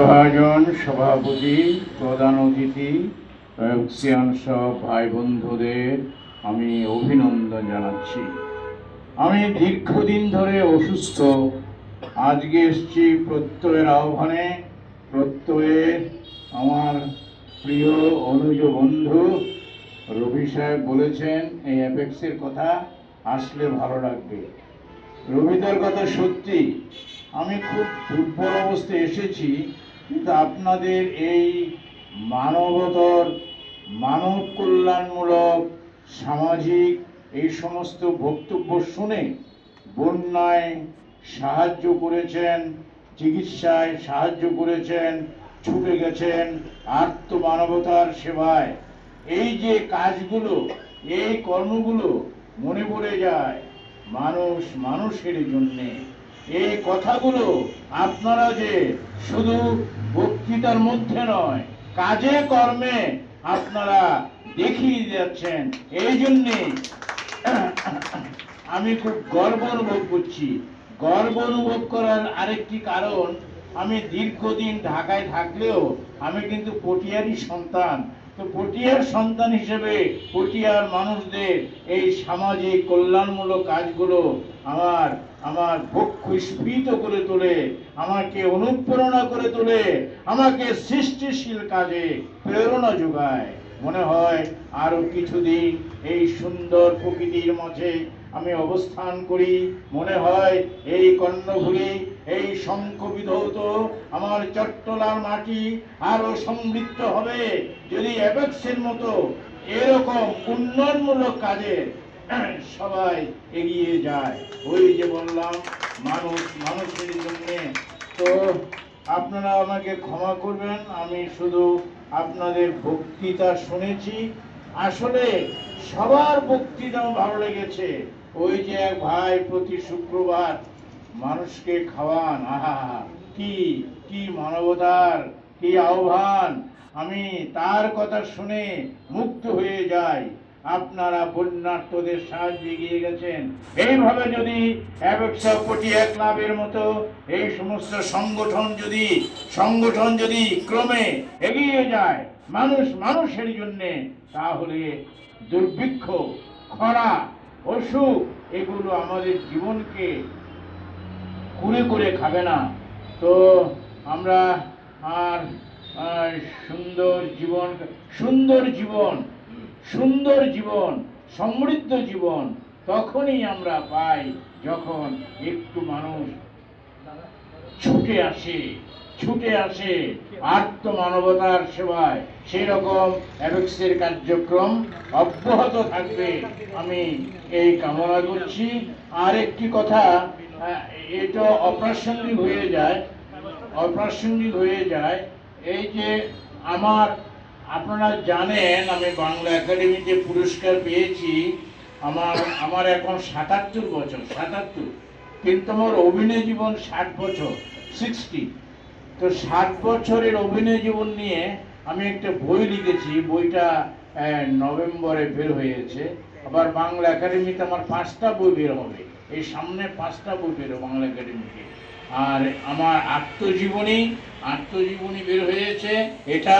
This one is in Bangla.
মহাজন সভাপতি, প্রধান অতিথি, সব ভাই বন্ধুদের আমি অভিনন্দন জানাচ্ছি। আমি দীর্ঘদিন ধরে অসুস্থ। আজকে এসছি প্রত্যয়ের আহ্বানে। প্রত্যয়ের আমার প্রিয় অনুজ বন্ধু রবি সাহেব বলেছেন এই অ্যাপেক্সের কথা, আসলে ভালো লাগবে। রবিদার কথা সত্যি, আমি খুব দুর্বল অবস্থায় এসেছি, কিন্তু আপনাদের এই মানবতর, মানব কল্যাণমূলক, সামাজিক এই সমস্ত বক্তব্য শুনে বন্যায় সাহায্য করেছেন, চিকিৎসায় সাহায্য করেছেন, ছুটে গেছেন আত্মমানবতার সেবায়। এই যে কাজগুলো, এই কর্মগুলো মনে পড়ে যায় মানুষ মানুষের জন্যে। এই কথাগুলো আপনারা যে শুধু বক্তৃতার মধ্যে নয়, কাজে কর্মে আপনারা দেখিয়ে যাচ্ছেন। এই জন্যে আমি খুব গর্ব অনুভব করছি। গর্ব অনুভব করার আরেকটি কারণ, আমি দীর্ঘদিন ঢাকায় থাকলেও আমি কিন্তু পটিয়ারই সন্তান। তো পটিয়ার সন্তান হিসেবে পটিয়ার মানুষদের এই সামাজিক কল্যাণমূলক কাজগুলো আমার বক্ষ স্ফীত করে তোলে, আমাকে অনুপ্রেরণা করে তোলে, আমাকে সৃষ্টিশীল কাজে প্রেরণা যোগায়। মনে হয় আরো কিছুদিন এই সুন্দর প্রকৃতির মাঝে আমি অবস্থান করি। মনে হয় এই কর্ণফুলী, এই শঙ্খবিধৌত আমার চট্টলার মাটি আরো সমৃদ্ধ হবে যদি অ্যাপেক্সের মতো এরকম উন্নয়নমূলক কাজে সবাই এগিয়ে যায়। ওই যে বললাম মানুষ মানুষের জন্য। তো আপনারা আমাকে ক্ষমা করবেন, আমি শুধু আপনাদের বক্তৃতা শুনেছি। আসলে সবার বক্তৃতা ভালো লেগেছে। ওই যে এক ভাই প্রতি শুক্রবার মানুষকে খাওয়ান, আহা কি কি মানবতার, কি আহ্বান! আমি তার কথা শুনে মুগ্ধ হয়ে যাই। আপনারা বন্যার্থদের সাহায্যে এগিয়ে গেছেন। এইভাবে যদি অ্যাপেক্সা পটিয়া ক্লাবের মতো এই সমস্ত সংগঠন যদি ক্রমে এগিয়ে যায় মানুষ মানুষের জন্য, তাহলে দুর্ভিক্ষ, খরা, অসুখ এগুলো আমাদের জীবনকে কুড়ে করে খাবে না। তো আমরা আর সুন্দর জীবন, সমৃদ্ধ জীবন তখনই আমরা পাই যখন একটু মানুষ ছুটে আসে আত্মমানবতার সেবায়। সেরকম অ্যাপেক্সের কার্যক্রম অব্যাহত থাকবে, আমি এই কামনা করছি। আর একটি কথা, এটা অপ্রাসঙ্গিক হয়ে যায়। এই যে আপনারা জানেন আমি বাংলা একাডেমিতে পুরস্কার পেয়েছি। আমার এখন ৭৭ বছর, কিন্তু আমার অভিনয় জীবন ৬০ বছর, 60। তো ৬০ বছরের অভিনয় জীবন নিয়ে আমি একটা বই লিখেছি। বইটা নভেম্বরে বের হয়েছে। আবার বাংলা একাডেমিতে আমার 5টা বই বের হবে, এই সামনে 5টা বই বের হবে বাংলা একাডেমিতে। আর আমার আত্মজীবনী বের হয়েছে। এটা